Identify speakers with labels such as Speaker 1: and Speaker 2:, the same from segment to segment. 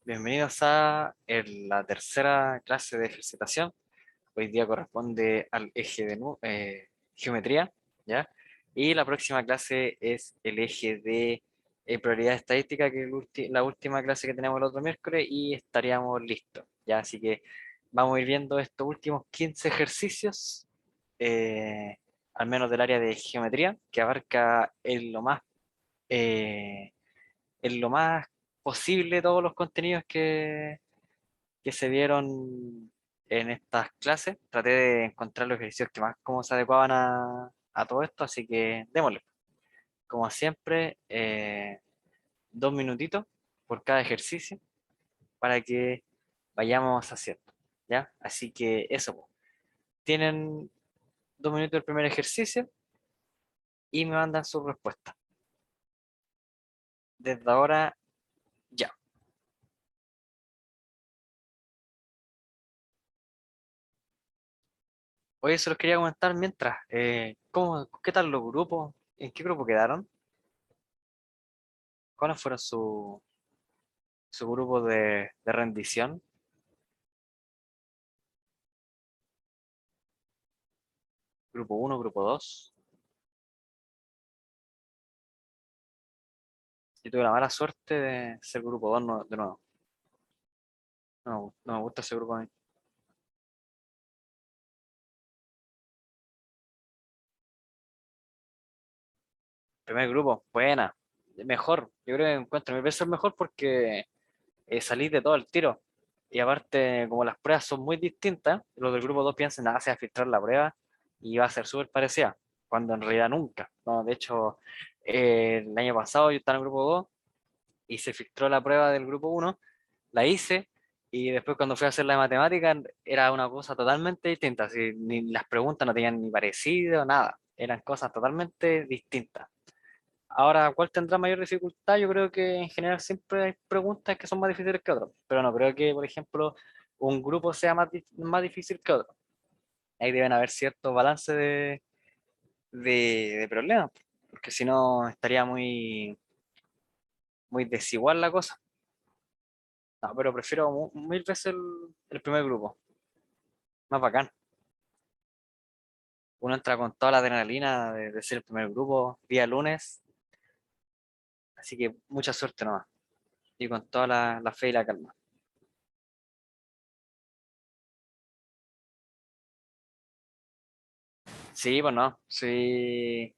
Speaker 1: Bienvenidos a la tercera clase de ejercitación. Hoy día corresponde al eje de geometría, ¿ya? Y la próxima clase es el eje de probabilidad estadística, que es la última clase que tenemos el otro miércoles, y estaríamos listos, ¿ya? Así que vamos a ir viendo estos últimos 15 ejercicios, eh, al menos del área de geometría, que abarca eh, en lo más posible todos los contenidos que se vieron en estas clases. Traté de encontrar los ejercicios que más como se adecuaban a todo esto, así que démosle. Como siempre, 2 minutitos por cada ejercicio para que vayamos haciendo, ¿ya? Así que eso, po. Tienen 2 minutos el primer ejercicio y me mandan su respuesta. Desde ahora, ya. Oye, se los quería comentar mientras. ¿Qué tal los grupos? ¿En qué grupo quedaron? ¿Cuáles fueron su grupo de rendición? Grupo uno, grupo 2. Yo tuve la mala suerte de ser grupo 2 de nuevo. No, no me gusta ese grupo a mí. Primer grupo, buena. Mejor. Yo creo que encuentro mil veces mejor porque salí de todo el tiro. Y aparte, como las pruebas son muy distintas, los del grupo 2 piensan, nada, se va a filtrar la prueba y va a ser súper parecida, cuando en realidad nunca. No, de hecho, el año pasado yo estaba en el grupo 2 y se filtró la prueba del grupo uno, la hice, y después cuando fui a hacer la de matemática era una cosa totalmente distinta. Así, ni las preguntas no tenían ni parecido, nada. Eran cosas totalmente distintas. Ahora, ¿cuál tendrá mayor dificultad? Yo creo que en general siempre hay preguntas que son más difíciles que otras, pero no creo que, por ejemplo, un grupo sea más difícil que otro. Ahí deben haber cierto balance de problemas, porque si no estaría muy desigual la cosa. No, pero prefiero mil veces el primer grupo, más bacán. Uno entra con toda la adrenalina de ser el primer grupo, día lunes, así que mucha suerte nomás, y con toda la fe y la calma. Sí, pues no, sí,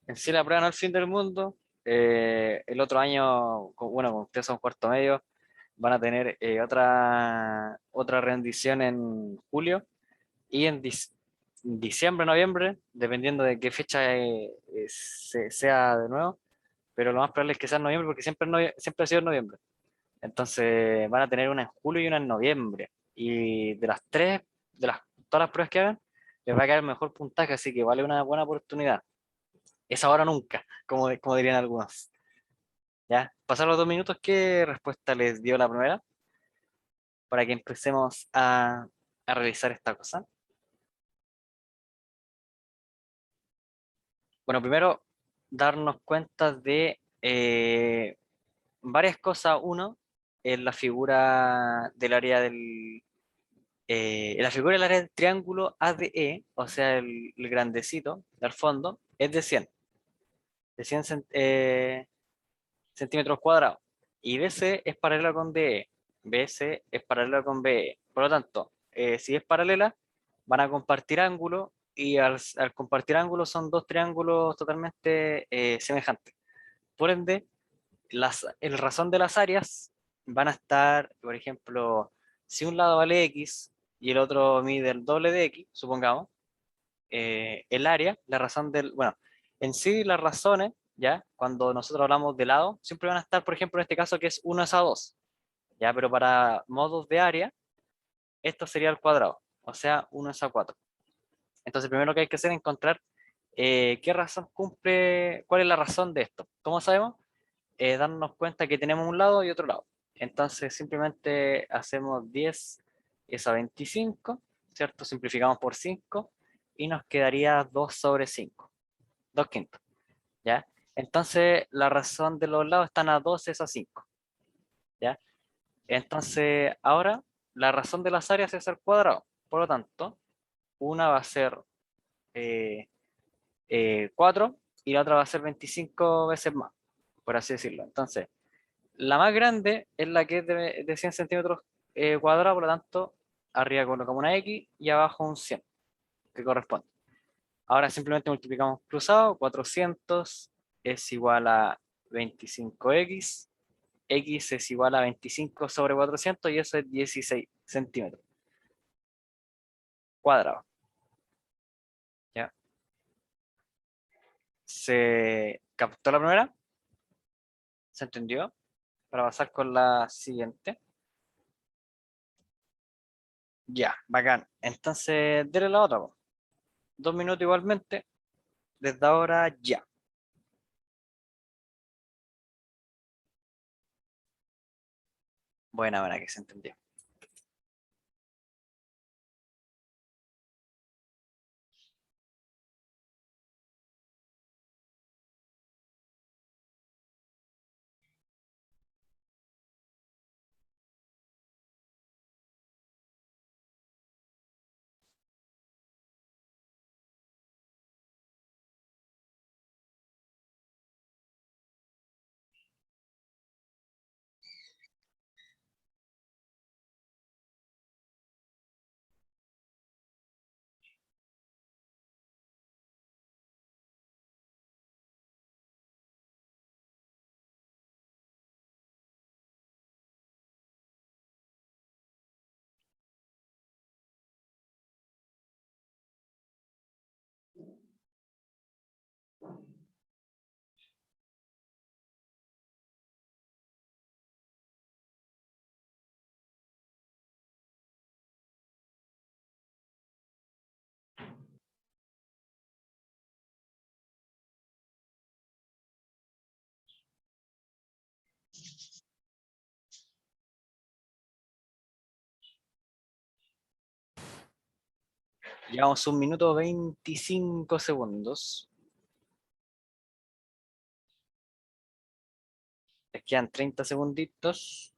Speaker 1: en sí la prueba no es el fin del mundo. El otro año, bueno, como ustedes son cuarto medio, van a tener otra rendición en julio y en diciembre, noviembre, dependiendo de qué fecha sea de nuevo, pero lo más probable es que sea en noviembre porque siempre ha sido en noviembre. Entonces van a tener una en julio y una en noviembre. Y de las tres, todas las pruebas que hagan, les va a caer el mejor puntaje, así que vale una buena oportunidad. Es ahora o nunca, como dirían algunos. ¿Ya? Pasaron los 2 minutos, ¿qué respuesta les dio la primera? Para que empecemos a realizar esta cosa. Bueno, primero, darnos cuenta de varias cosas. Uno, en la figura del área en la figura del área del triángulo ADE, o sea, el grandecito del fondo, es de 100 centímetros cuadrados. Y BC es paralela con DE. BC es paralela con BE. Por lo tanto, si es paralela, van a compartir ángulo, y al compartir ángulo son dos triángulos totalmente semejantes. Por ende, el razón de las áreas van a estar, por ejemplo, si un lado vale X y el otro mide el doble de X, supongamos, el área, la razón bueno, en sí las razones, ¿ya? Cuando nosotros hablamos de lado, siempre van a estar, por ejemplo, en este caso que es 1 es a 2, ¿ya? Pero para modos de área, esto sería el cuadrado, o sea, 1 es a 4. Entonces, primero que hay que hacer es encontrar qué razón cumple, cuál es la razón de esto. ¿Cómo sabemos? Darnos cuenta que tenemos un lado y otro lado. Entonces, simplemente hacemos 10 es a 25, ¿cierto? Simplificamos por 5 y nos quedaría 2 sobre 5, 2 quintos, ¿ya? Entonces, la razón de los lados están a 2 es a 5, ¿ya? Entonces, ahora la razón de las áreas es el cuadrado. Por lo tanto, una va a ser 4 y la otra va a ser 25 veces más, por así decirlo. Entonces, la más grande es la que es de 100 centímetros cuadrados, por lo tanto, arriba colocamos una X y abajo un 100, que corresponde. Ahora simplemente multiplicamos cruzado, 400 es igual a 25x, x es igual a 25 sobre 400 y eso es 16 centímetros cuadrados. ¿Ya? ¿Se captó la primera? ¿Se entendió? Para pasar con la siguiente. Ya, bacán. Entonces, dele la otra, po. 2 minutos igualmente, desde ahora ya. Buena, buena, que se entendió. Llevamos 1 minuto 25 segundos. Les quedan 30 segunditos.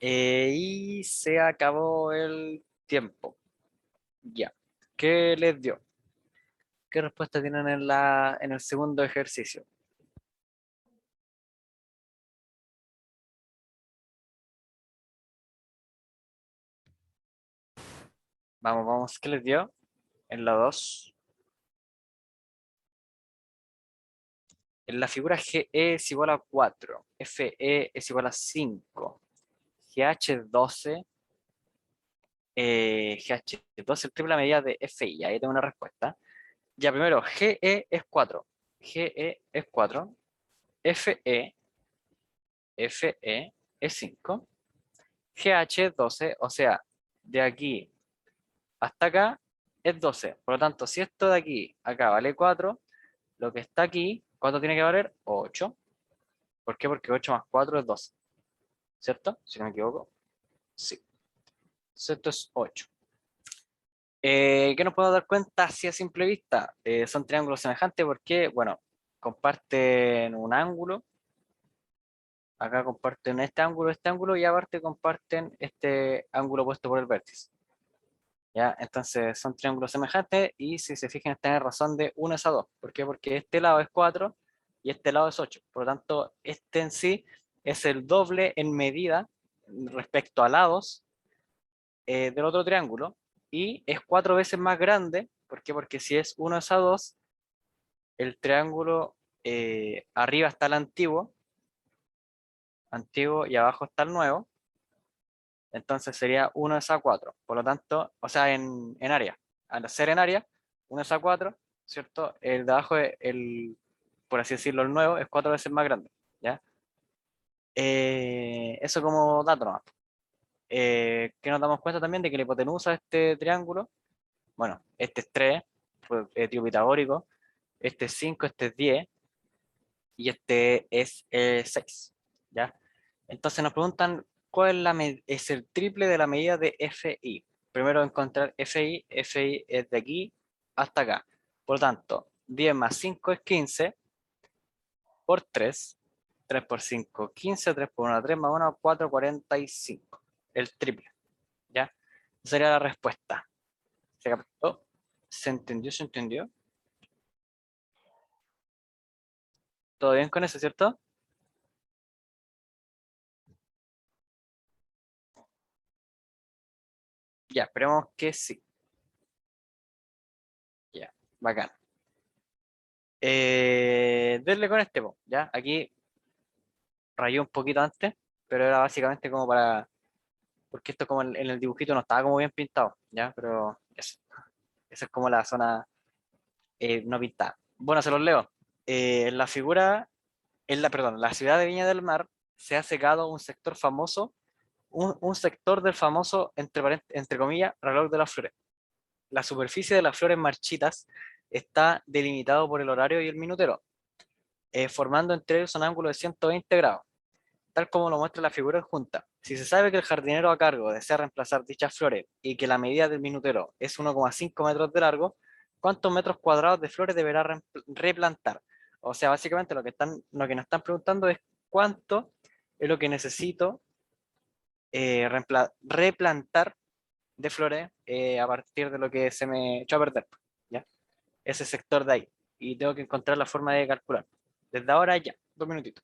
Speaker 1: Y se acabó el tiempo. Ya. ¿Qué les dio? ¿Qué respuesta tienen en el segundo ejercicio? Vamos, vamos. ¿Qué les dio? En la 2. En la figura GE es igual a 4. FE es igual a 5. GH12. GH12 es triple medida de FI. Ahí tengo una respuesta. Ya, primero, GE es 4. GE es 4. FE, FE es 5. GH12, o sea, de aquí hasta acá es 12. Por lo tanto, si esto de aquí acá vale 4, lo que está aquí, ¿cuánto tiene que valer? 8. ¿Por qué? Porque 8 más 4 es 12. ¿Cierto? Si no me equivoco. Sí. Esto es 8. ¿Qué nos podemos dar cuenta así a simple vista? Son triángulos semejantes porque, bueno, comparten un ángulo. Acá comparten este ángulo y aparte comparten este ángulo puesto por el vértice. ¿Ya? Entonces son triángulos semejantes y si se fijan están en razón de 1 es a 2. ¿Por qué? Porque este lado es 4 y este lado es 8. Por lo tanto, este en sí es el doble en medida respecto a lados del otro triángulo y es 4 veces más grande. ¿Por qué? Porque si es 1 es a 2, el triángulo arriba está el antiguo y abajo está el nuevo. Entonces sería 1 es a 4. Por lo tanto, o sea, en área. Al ser en área, 1 es a 4, ¿cierto? El de abajo, por así decirlo, el nuevo, es 4 veces más grande. ¿Ya? Eso como dato nomás. Que nos damos cuenta también de que la hipotenusa de este triángulo, bueno, este es 3, pues, trío pitagórico, este es 5, este es 10, y este es 6, ¿ya? Entonces nos preguntan cuál es, es el triple de la medida de FI. Primero encontrar FI, FI es de aquí hasta acá. Por lo tanto, 10 más 5 es 15, por 3, 3 por 5, 15, 3 por 1, 3 más 1, 4, 45. El triple, ¿ya? Esa sería la respuesta. ¿Se captó? ¿Se entendió? ¿Se entendió? ¿Todo bien con eso, cierto? Ya, esperemos que sí. Ya, bacán. Denle con este, po, ¿ya? Aquí rayé un poquito antes, pero era básicamente como para, porque esto como en el dibujito no estaba como bien pintado, ¿ya? Pero eso, esa es como la zona no pintada. Bueno, se los leo. En la figura, perdón, la ciudad de Viña del Mar se ha secado un sector famoso, un sector del famoso, entre comillas, reloj de las flores. La superficie de las flores marchitas está delimitado por el horario y el minutero, formando entre ellos un ángulo de 120 grados, tal como lo muestra la figura adjunta. Si se sabe que el jardinero a cargo desea reemplazar dichas flores y que la medida del minutero es 1,5 metros de largo, ¿cuántos metros cuadrados de flores deberá replantar? O sea, básicamente lo que nos están preguntando es cuánto es lo que necesito replantar de flores a partir de lo que se me echó a perder, ¿ya? Ese sector de ahí. Y tengo que encontrar la forma de calcular. Desde ahora ya, 2 minutitos.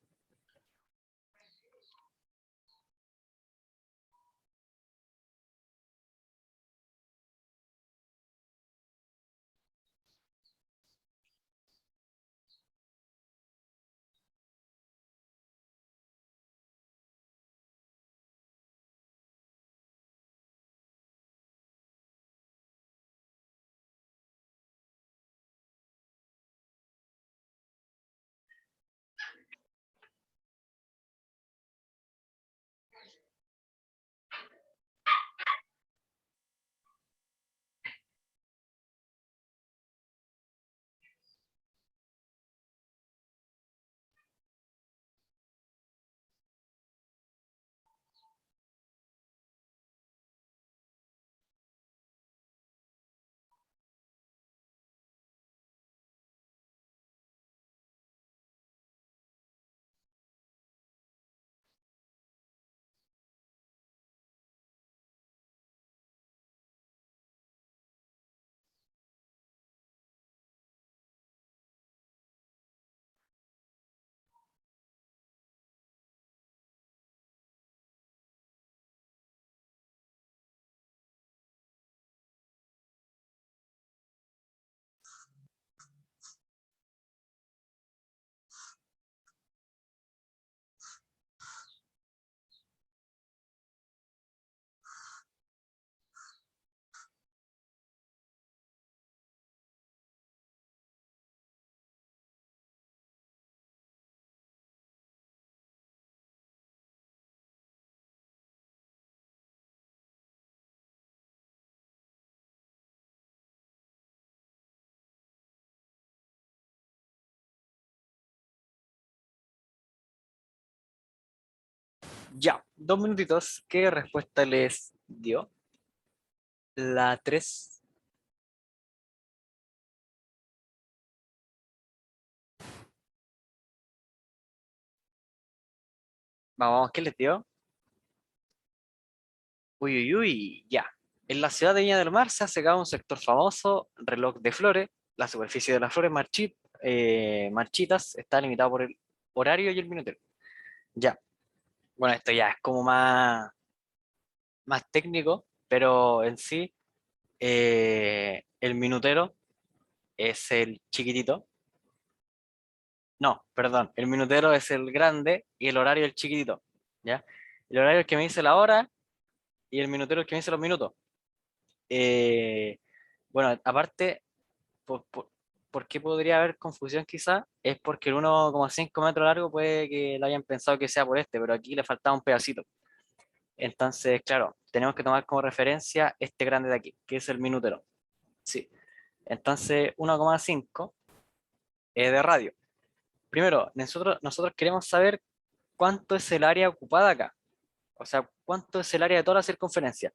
Speaker 1: Ya, 2 minutitos. ¿Qué respuesta les dio? La 3. Vamos, ¿qué les dio? Uy, uy, uy, ya. En la ciudad de Viña del Mar se ha secado un sector famoso, reloj de flores. La superficie de las flores marchitas está limitada por el horario y el minutero. Ya. Bueno, esto ya es como más técnico, pero en sí, el minutero es el chiquitito. No, perdón, el minutero es el grande y el horario el chiquitito. ¿Ya? El horario es el que me dice la hora y el minutero es el que me dice los minutos. Eh, bueno, aparte, por, por- ¿por qué podría haber confusión quizá? Es porque el 1,5 metros largo puede que lo hayan pensado que sea por este, pero aquí le faltaba un pedacito. Entonces, claro, tenemos que tomar como referencia este grande de aquí, que es el minutero. Sí. Entonces 1,5 es de radio. Primero, nosotros queremos saber cuánto es el área ocupada acá. O sea, cuánto es el área de toda la circunferencia.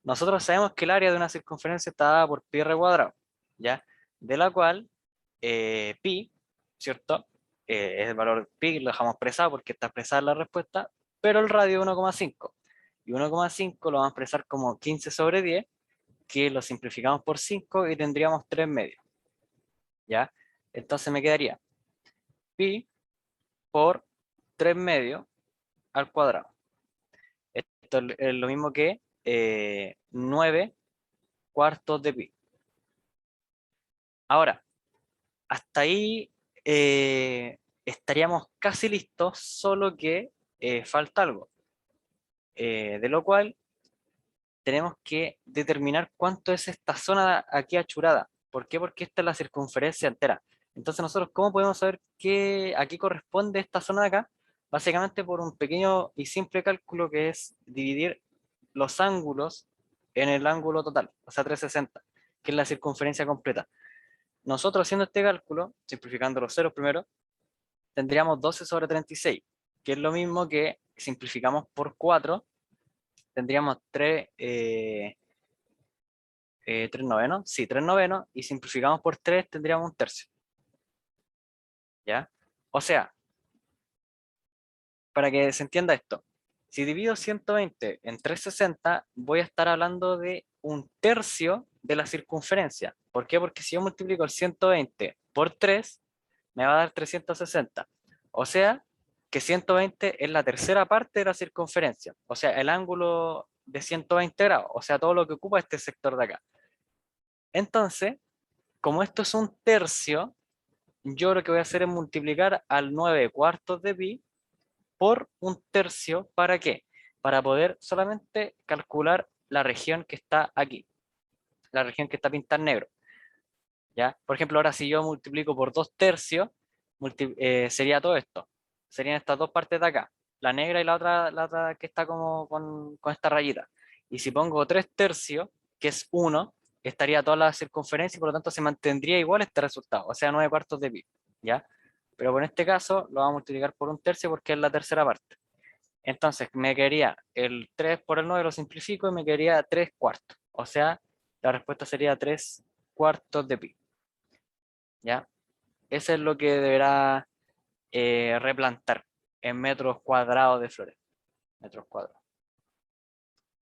Speaker 1: Nosotros sabemos que el área de una circunferencia está dada por pi r cuadrado, ¿ya? De la cual pi, ¿cierto? Es el valor pi, lo dejamos expresado porque está expresada la respuesta, pero el radio es 1,5. Y 1,5 lo vamos a expresar como 15/10, que lo simplificamos por 5 y tendríamos 3 medios, ¿ya? Entonces me quedaría pi por 3 medios al cuadrado. Esto es lo mismo que 9 cuartos de pi. Ahora, hasta ahí estaríamos casi listos, solo que falta algo, de lo cual tenemos que determinar cuánto es esta zona aquí achurada. ¿Por qué? Porque esta es la circunferencia entera. Entonces nosotros, ¿cómo podemos saber a qué corresponde esta zona de acá? Básicamente por un pequeño y simple cálculo que es dividir los ángulos en el ángulo total, o sea 360, que es la circunferencia completa. Nosotros haciendo este cálculo, simplificando los ceros primero, tendríamos 12/36, que es lo mismo que simplificamos por 4, tendríamos 3 novenos, sí, 3 novenos, y simplificamos por 3 tendríamos un tercio, ¿ya? O sea, para que se entienda esto, si divido 120 en 360, voy a estar hablando de un tercio de la circunferencia. ¿Por qué? Porque si yo multiplico el 120 por 3, me va a dar 360. O sea, que 120 es la tercera parte de la circunferencia. O sea, el ángulo de 120 grados. O sea, todo lo que ocupa este sector de acá. Entonces, como esto es un tercio, yo lo que voy a hacer es multiplicar al 9 cuartos de pi por un tercio. ¿Para qué? Para poder solamente calcular la región que está aquí. La región que está pintada en negro. ¿Ya? Por ejemplo, ahora si yo multiplico por 2 tercios, sería todo esto. Serían estas dos partes de acá, la negra y la otra que está como con esta rayita. Y si pongo 3 tercios, que es 1, estaría toda la circunferencia y por lo tanto se mantendría igual este resultado, o sea, 9 cuartos de pi, ¿ya? Pero en este caso lo vamos a multiplicar por un tercio porque es la tercera parte. Entonces me quedaría el 3 por el 9, lo simplifico y me quedaría 3 cuartos. O sea, la respuesta sería 3 cuartos de pi. ¿Ya? Eso es lo que deberá replantar en metros cuadrados de flores. Metros cuadrados.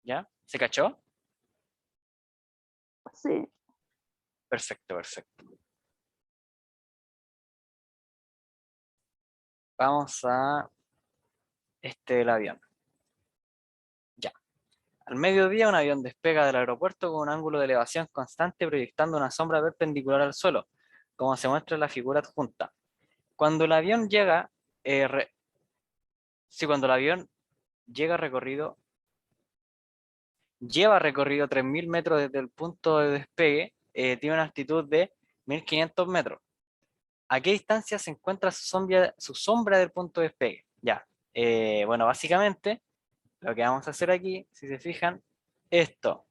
Speaker 1: ¿Ya? ¿Se cachó?
Speaker 2: Sí.
Speaker 1: Perfecto, perfecto. Vamos a este del avión. Ya. Al mediodía, un avión despega del aeropuerto con un ángulo de elevación constante proyectando una sombra perpendicular al suelo, como se muestra en la figura adjunta. Cuando el avión llega, cuando el avión llega recorrido, lleva recorrido 3.000 metros desde el punto de despegue, tiene una altitud de 1.500 metros. ¿A qué distancia se encuentra su sombra del punto de despegue? Ya, bueno, básicamente lo que vamos a hacer aquí, si se fijan, esto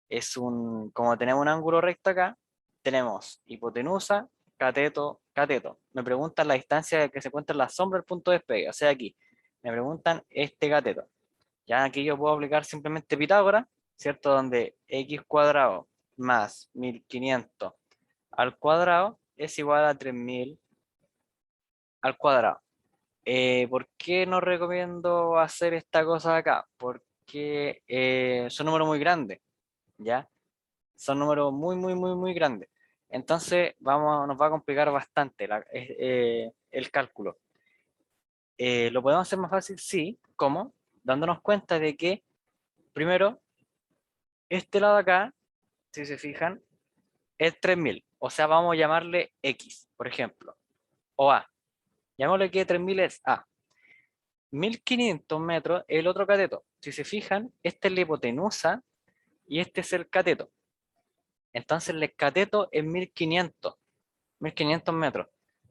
Speaker 1: es como tenemos un ángulo recto acá, tenemos hipotenusa, cateto, cateto. Me preguntan la distancia que se encuentra la sombra del punto de despegue, o sea aquí, me preguntan este cateto. Ya aquí yo puedo aplicar simplemente Pitágoras, ¿cierto? Donde x cuadrado más 1.500 al cuadrado es igual a 3.000 al cuadrado. ¿Por qué no recomiendo hacer esta cosa de acá? Porque son números muy grandes, ¿ya? Son números muy, muy, muy, muy grandes. Entonces nos va a complicar bastante el cálculo. ¿Lo podemos hacer más fácil? Sí. ¿Cómo? Dándonos cuenta de que, primero, este lado de acá, si se fijan, es 3.000. O sea, vamos a llamarle X, por ejemplo, o A. Llamémosle que 3.000 es A. 1.500 metros es el otro cateto. Si se fijan, esta es la hipotenusa y este es el cateto. Entonces el cateto es 1.500 metros.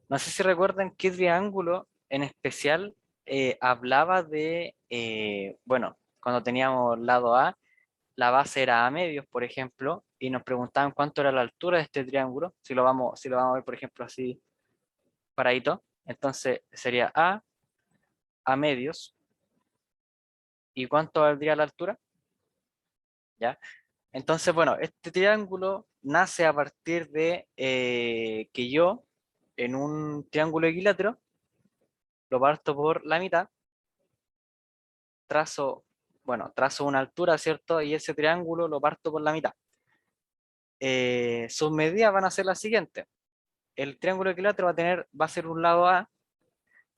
Speaker 1: No sé si recuerdan qué triángulo en especial hablaba de, bueno, cuando teníamos lado A, la base era A medios, por ejemplo, y nos preguntaban cuánto era la altura de este triángulo, si lo vamos a ver, por ejemplo, así paradito, entonces sería A medios, ¿y cuánto valdría la altura? ¿Ya? Entonces, bueno, este triángulo nace a partir de que yo, en un triángulo equilátero, lo parto por la mitad, trazo, bueno, trazo una altura, ¿cierto? Y ese triángulo lo parto por la mitad. Sus medidas van a ser las siguientes. El triángulo equilátero va a ser un lado A,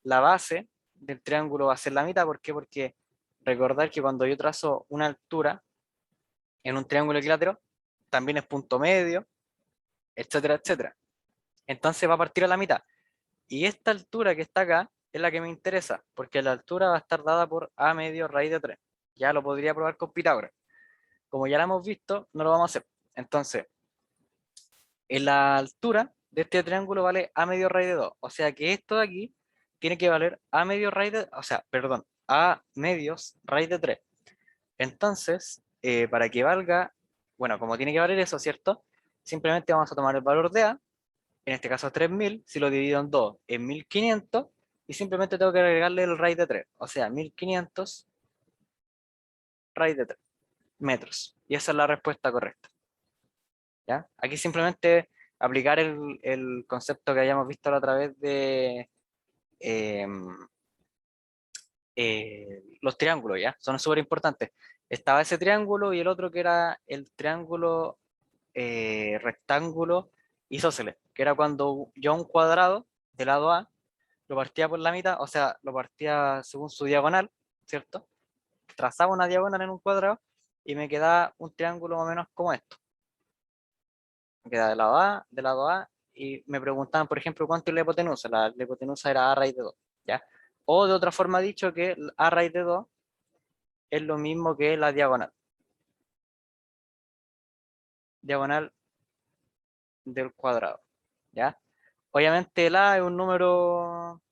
Speaker 1: la base del triángulo va a ser la mitad. ¿Por qué? Porque recordar que cuando yo trazo una altura en un triángulo equilátero, también es punto medio, etcétera, etcétera. Entonces va a partir a la mitad. Y esta altura que está acá es la que me interesa, porque la altura va a estar dada por A medio raíz de 3. Ya lo podría probar con Pitágoras. Como ya lo hemos visto, no lo vamos a hacer. Entonces, en la altura de este triángulo vale A medio raíz de 2. O sea que esto de aquí tiene que valer A medio raíz de, o sea, perdón, A medios raíz de 3. Entonces, para que valga, bueno, como tiene que valer eso, ¿cierto? Simplemente vamos a tomar el valor de A, en este caso 3000, si lo divido en 2 en 1500, y simplemente tengo que agregarle el raíz de 3, o sea, 1500 raíz de 3 metros. Y esa es la respuesta correcta. ¿Ya? Aquí simplemente aplicar el concepto que hayamos visto la otra vez de eh, los triángulos, ¿ya? Son súper importantes. Estaba ese triángulo y el otro que era el triángulo rectángulo isósceles, que era cuando yo un cuadrado de lado A lo partía por la mitad, o sea, lo partía según su diagonal, ¿cierto? Trazaba una diagonal en un cuadrado y me quedaba un triángulo más o menos como esto. Me quedaba de lado A, y me preguntaban, por ejemplo, cuánto es la hipotenusa. La hipotenusa era A raíz de 2, ¿ya? O de otra forma dicho que A raíz de 2 es lo mismo que la diagonal. Diagonal del cuadrado, ¿ya? Obviamente el A es un número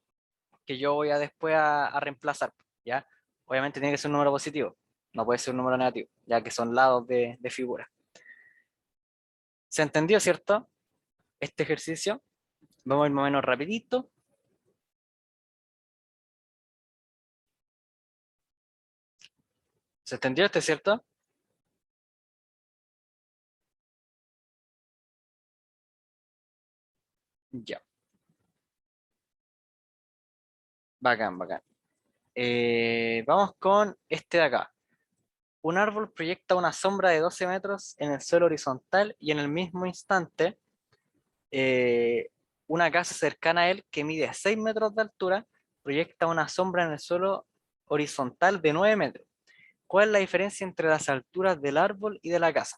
Speaker 1: que yo voy a después a reemplazar, ¿ya? Obviamente tiene que ser un número positivo, no puede ser un número negativo, ya que son lados de figuras. ¿Se entendió, cierto? Este ejercicio. Vamos a ir más o menos rapidito. ¿Se entendió este, cierto? Ya, bacán, bacán. Vamos con este de acá. Un árbol proyecta una sombra de 12 metros en el suelo horizontal y en el mismo instante eh, una casa cercana a él que mide 6 metros de altura proyecta una sombra en el suelo horizontal de 9 metros. ¿Cuál es la diferencia entre las alturas del árbol y de la casa?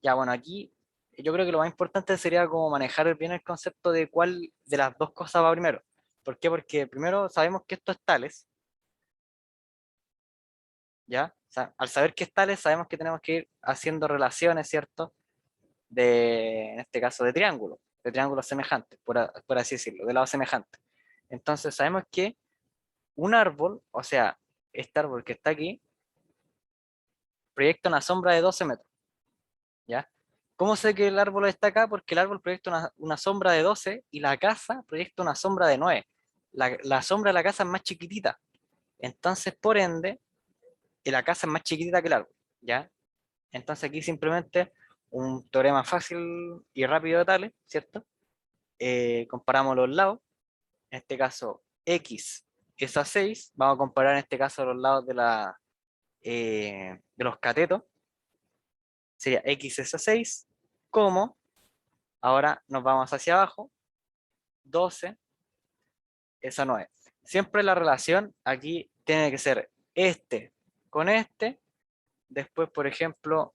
Speaker 1: Ya, bueno, aquí yo creo que lo más importante sería como manejar bien el concepto de cuál de las dos cosas va primero. ¿Por qué? Porque primero sabemos que esto es tales, ¿ya? O sea, al saber que es tales, sabemos que tenemos que ir haciendo relaciones, ¿cierto? En este caso, de triángulos semejantes, por así decirlo, de lados semejantes. Entonces sabemos que un árbol, o sea, este árbol que está aquí, proyecta una sombra de 12 metros, ¿ya? ¿Cómo sé que el árbol está acá? Porque el árbol proyecta una sombra de 12 y la casa proyecta una sombra de 9. La sombra de la casa es más chiquitita. Entonces, por ende, la casa es más chiquitita que el árbol, ¿ya? Entonces aquí simplemente un teorema fácil y rápido de Tales, ¿cierto? Comparamos los lados. En este caso, x es a 6. Vamos a comparar en este caso los lados de los catetos. Sería x es a 6, como ahora nos vamos hacia abajo, 12 es a 9. Siempre la relación aquí tiene que ser este con este, después, por ejemplo,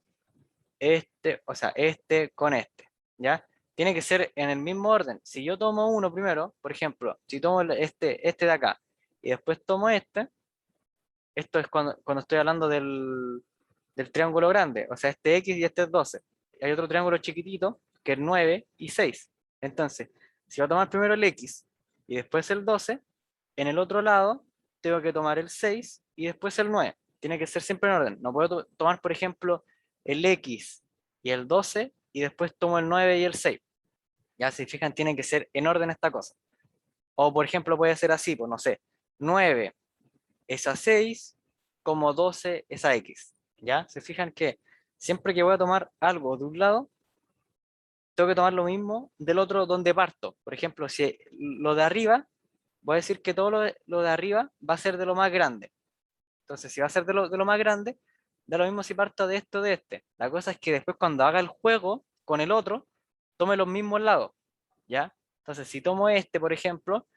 Speaker 1: este, o sea, este con este, ¿ya? Tiene que ser en el mismo orden. Si yo tomo uno primero, por ejemplo, si tomo este de acá y después tomo este, esto es cuando estoy hablando del triángulo grande, o sea, este X y este es 12. Hay otro triángulo chiquitito que es 9 y 6. Entonces, si voy a tomar primero el X y después el 12, en el otro lado tengo que tomar el 6 y después el 9. Tiene que ser siempre en orden. No puedo tomar, por ejemplo, el X y el 12 y después tomo el 9 y el 6. Ya si fijan, tiene que ser en orden esta cosa. O por ejemplo puede ser así, pues no sé, 9 es a 6, como 12 es a X. ¿Ya? Se fijan que siempre que voy a tomar algo de un lado, tengo que tomar lo mismo del otro donde parto. Por ejemplo, si lo de arriba, voy a decir que todo lo de arriba va a ser de lo más grande. Entonces, si va a ser de lo más grande, da lo mismo si parto de esto o de este. La cosa es que después cuando haga el juego con el otro, tome los mismos lados. ¿Ya? Entonces, si tomo este, por ejemplo,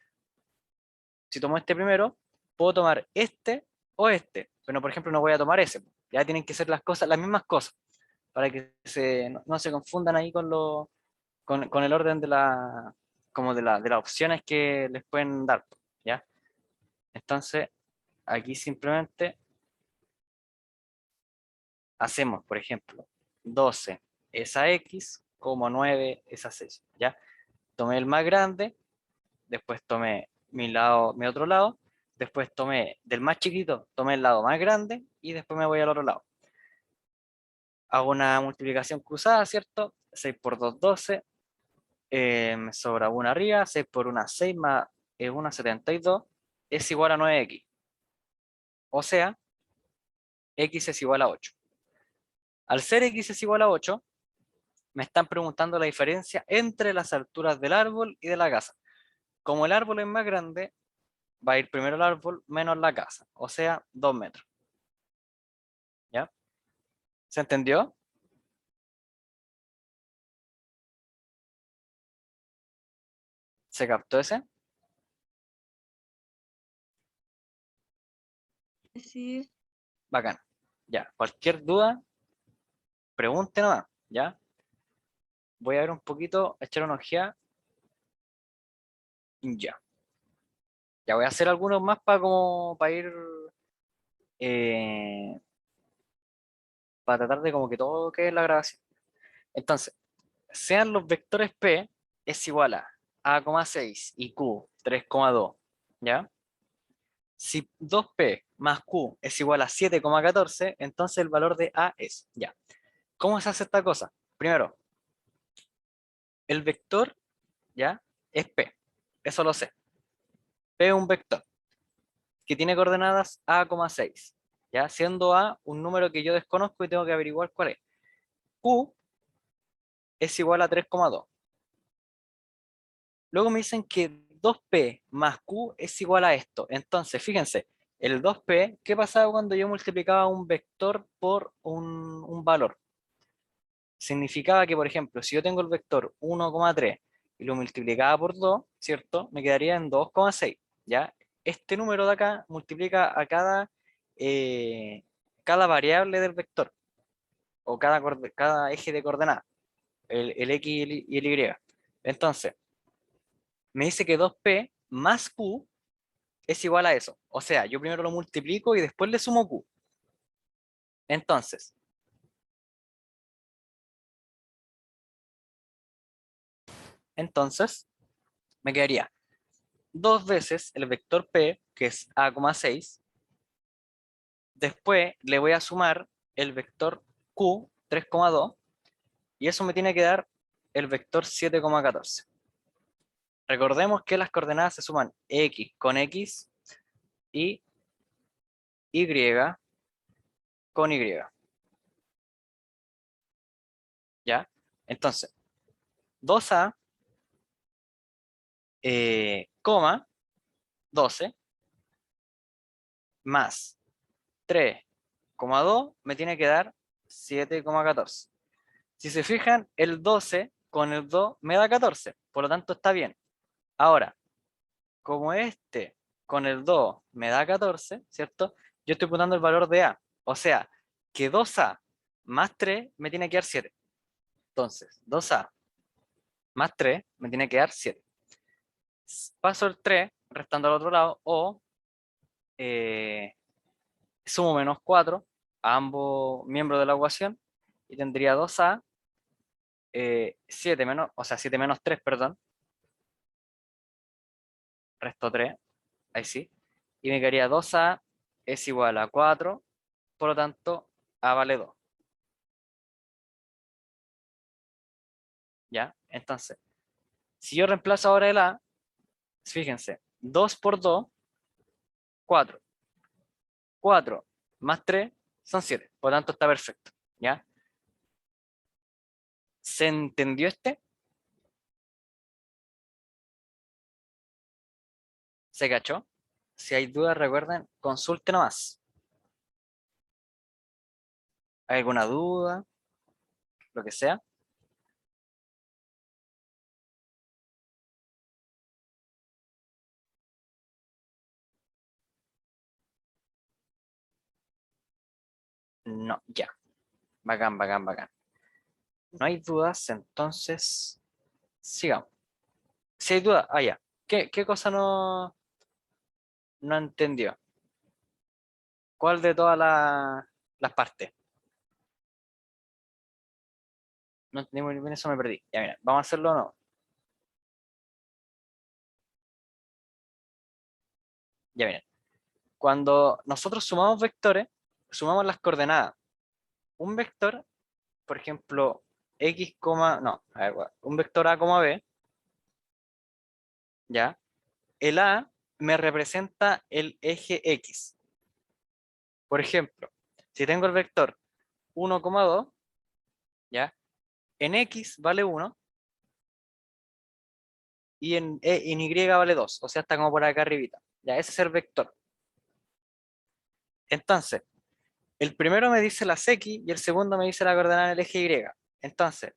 Speaker 1: si tomo este primero, puedo tomar este o este, pero por ejemplo no voy a tomar ese. Ya tienen que ser las cosas, las mismas cosas, para que no se confundan ahí con el orden de como de las opciones que les pueden dar, ¿ya? Entonces, aquí simplemente hacemos, por ejemplo, 12 es a X, como 9 es a 6, ¿ya? Tomé el más grande, después tomé mi otro lado, después tomé del más chiquito, tomé el lado más grande y después me voy al otro lado. Hago una multiplicación cruzada, ¿cierto? 6 por 2, 12, me sobra una arriba, 6 por una 6 más 1, 72, es igual a 9x. O sea, x es igual a 8. Al ser x es igual a 8, me están preguntando la diferencia entre las alturas del árbol y de la casa. Como el árbol es más grande, va a ir primero el árbol menos la casa, o sea, 2 metros. ¿Ya? ¿Se entendió? ¿Se captó ese?
Speaker 2: Sí,
Speaker 1: Bacán. Ya, cualquier duda, pregunte nomás, ¿ya? Voy a ver un poquito, echar una ojeada. Ya. Ya voy a hacer algunos más para ir, eh, para tratar de como que todo quede en la grabación. Entonces, sean los vectores P es igual a 6 y Q 3,2, ¿ya? Si 2P más Q es igual a 7,14, entonces el valor de A es, ya. ¿Cómo se hace esta cosa? Primero, el vector, ¿ya? Es P, eso lo sé. P es un vector que tiene coordenadas A,6, ¿ya? Siendo A un número que yo desconozco y tengo que averiguar cuál es. Q es igual a 3,2. Luego me dicen que 2P más Q es igual a esto. Entonces, fíjense, el 2P, ¿qué pasaba cuando yo multiplicaba un vector por un valor? Significaba que, por ejemplo, si yo tengo el vector 1,3 y lo multiplicaba por 2, ¿cierto? Me quedaría en 2,6, ¿ya? Este número de acá multiplica a cada variable del vector, o cada eje de coordenadas, el X y el Y. Entonces, me dice que 2P más Q es igual a eso. O sea, yo primero lo multiplico y después le sumo Q. Entonces, entonces, me quedaría dos veces el vector P, que es A,6. Después le voy a sumar el vector Q, 3,2. Y eso me tiene que dar el vector 7,14. Recordemos que las coordenadas se suman X con X y Y con Y. ¿Ya? Entonces, 2A, coma, 12 más 3,2 me tiene que dar 7,14. Si se fijan, el 12 con el 2 me da 14, por lo tanto está bien. Ahora, como este con el 2 me da 14, ¿cierto? Yo estoy poniendo el valor de A. O sea, que 2A más 3 me tiene que dar 7. Entonces, 2A más 3 me tiene que dar 7. Paso el 3 restando al otro lado, o eh, sumo menos 4 a ambos miembros de la ecuación y tendría 2A, 7 menos, o sea, 7 menos 3, perdón, resto 3, ahí sí, y me quedaría 2A es igual a 4, por lo tanto, A vale 2. ¿Ya? Entonces, si yo reemplazo ahora el A, fíjense, 2 por 2, 4. 4 más 3 son 7. Por lo tanto, está perfecto. ¿Ya? ¿Se entendió este? ¿Se cachó? Si hay dudas, recuerden, consulte nomás. ¿Hay alguna duda? Lo que sea. No, ya. Bacán, bacán, bacán. No hay dudas, entonces sigamos. Si hay dudas, ya. ¿Qué cosa no entendió? ¿Cuál de todas las partes? No entendí muy bien, eso me perdí. Ya, mira, vamos a hacerlo o no. Ya, miren. Cuando nosotros sumamos vectores, sumamos las coordenadas. Un vector, por ejemplo, x, no, a ver, un vector a, b, ¿ya? El a me representa el eje x. Por ejemplo, si tengo el vector 1, 2, ¿ya? En x vale 1 y en y vale 2, o sea, está como por acá arribita. Ya, ese es el vector. Entonces, el primero me dice las x y el segundo me dice la coordenada del eje y. Entonces,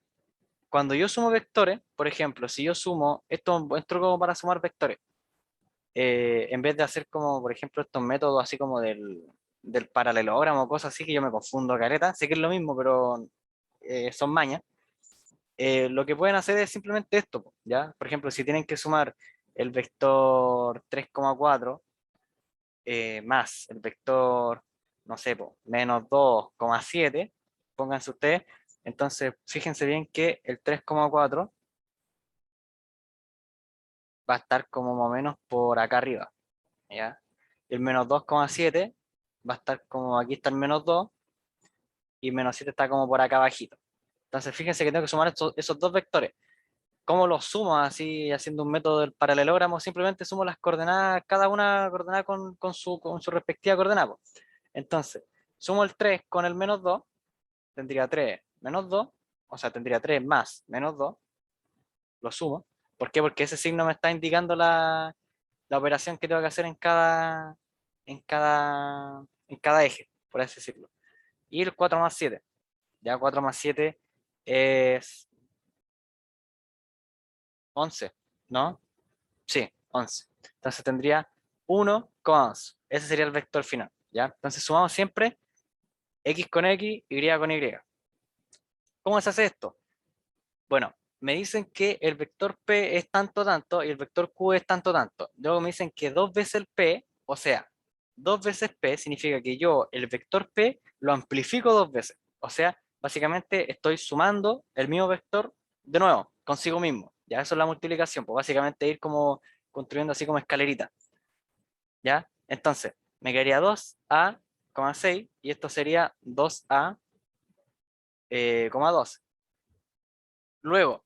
Speaker 1: cuando yo sumo vectores, por ejemplo, si yo sumo, esto es como para sumar vectores, en vez de hacer como, por ejemplo, estos métodos así como del paralelogramo o cosas así, que yo me confundo careta, sé que es lo mismo, pero son mañas. Lo que pueden hacer es simplemente esto, po, ¿ya? Por ejemplo, si tienen que sumar el vector 3,4 más el vector, no sé, po, menos 2,7, pónganse ustedes, entonces fíjense bien que el 3,4 va a estar como más o menos por acá arriba, ¿ya? El menos 2,7 va a estar como aquí está el menos 2 y menos 7 está como por acá abajito. Entonces fíjense que tengo que sumar esos dos vectores. ¿Cómo los sumo así haciendo un método del paralelogramo? Simplemente sumo las coordenadas, cada una coordenada con su respectiva coordenada, po. Entonces, sumo el 3 con el menos 2, tendría 3 menos 2, o sea, tendría 3 más menos 2, lo sumo. ¿Por qué? Porque ese signo me está indicando la operación que tengo que hacer en cada eje, por así decirlo. Y el 4 más 7. Ya 4 más 7 es 11, ¿no? Sí, 11. Entonces tendría 1,11. Ese sería el vector final, ¿ya? Entonces sumamos siempre x con x, y con y. ¿Cómo se hace esto? Bueno, me dicen que el vector p es tanto tanto y el vector q es tanto tanto. Luego me dicen que dos veces el p, o sea, dos veces p significa que yo el vector p lo amplifico dos veces. O sea, básicamente estoy sumando el mismo vector de nuevo, consigo mismo. Ya eso es la multiplicación, pues básicamente ir como construyendo así como escalerita. ¿Ya? Entonces, me quedaría 2a, 6 y esto sería 2a, 12. Luego,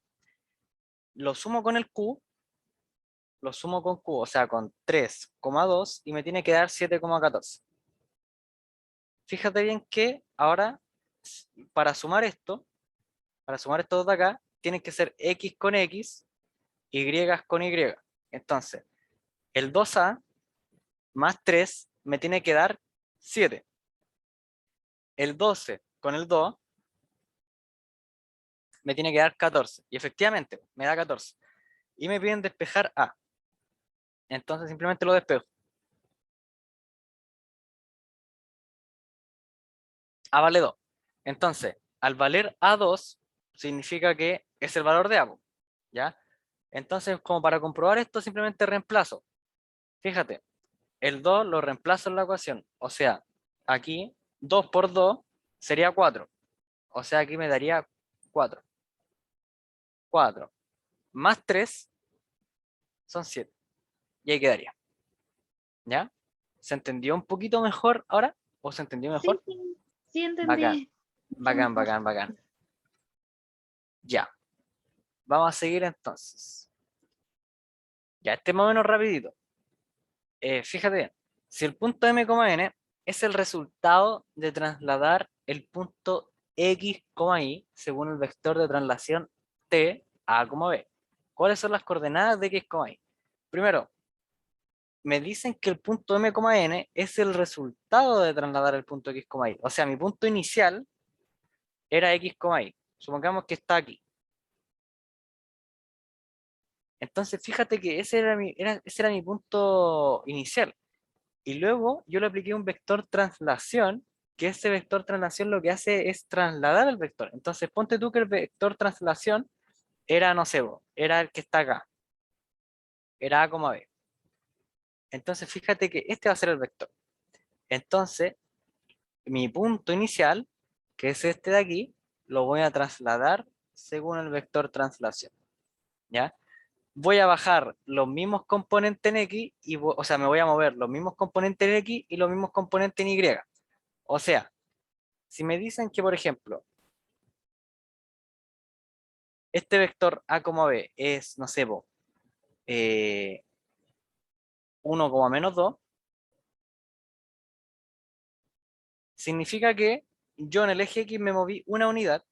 Speaker 1: lo sumo con el q, lo sumo con q, o sea, con 3,2 y me tiene que dar 7,14. Fíjate bien que ahora, para sumar esto, para sumar estos de acá, tienen que ser x con x, y con y. Entonces, el 2a más 3 me tiene que dar 7. El 12 con el 2 me tiene que dar 14. Y efectivamente, me da 14. Y me piden despejar A. Entonces simplemente lo despejo. A vale 2. Entonces, al valer A2, significa que es el valor de A, ¿ya? Entonces, como para comprobar esto, simplemente reemplazo. Fíjate, el 2 lo reemplazo en la ecuación. O sea, aquí 2 por 2 sería 4. O sea, aquí me daría 4. 4 más 3 son 7. Y ahí quedaría. ¿Ya? ¿Se entendió un poquito mejor ahora? ¿O se entendió
Speaker 2: Sí,
Speaker 1: mejor?
Speaker 2: sí, sí
Speaker 1: Bacán,
Speaker 2: entendí mucho
Speaker 1: bacán,
Speaker 2: mejor.
Speaker 1: bacán, bacán. Ya. Vamos a seguir entonces. Ya, este más o menos rapidito. Fíjate bien, si el punto m,n es el resultado de trasladar el punto x, y según el vector de traslación t a, b. ¿Cuáles son las coordenadas de x, y? Primero, me dicen que el punto m,n es el resultado de trasladar el punto x, y. O sea, mi punto inicial era x, y. Supongamos que está aquí. Entonces, fíjate que ese era mi punto inicial. Y luego yo le apliqué un vector traslación, que ese vector traslación lo que hace es trasladar el vector. Entonces, ponte tú que el vector traslación era, no sé, era el que está acá. Era A, B. Entonces, fíjate que este va a ser el vector. Entonces, mi punto inicial, que es este de aquí, lo voy a trasladar según el vector traslación. ¿Ya? Voy a bajar los mismos componentes en X, o sea, me voy a mover los mismos componentes en X y los mismos componentes en Y. O sea, si me dicen que, por ejemplo, este vector A, B es, no sé, 1, menos 2, significa que yo en el eje X me moví una unidad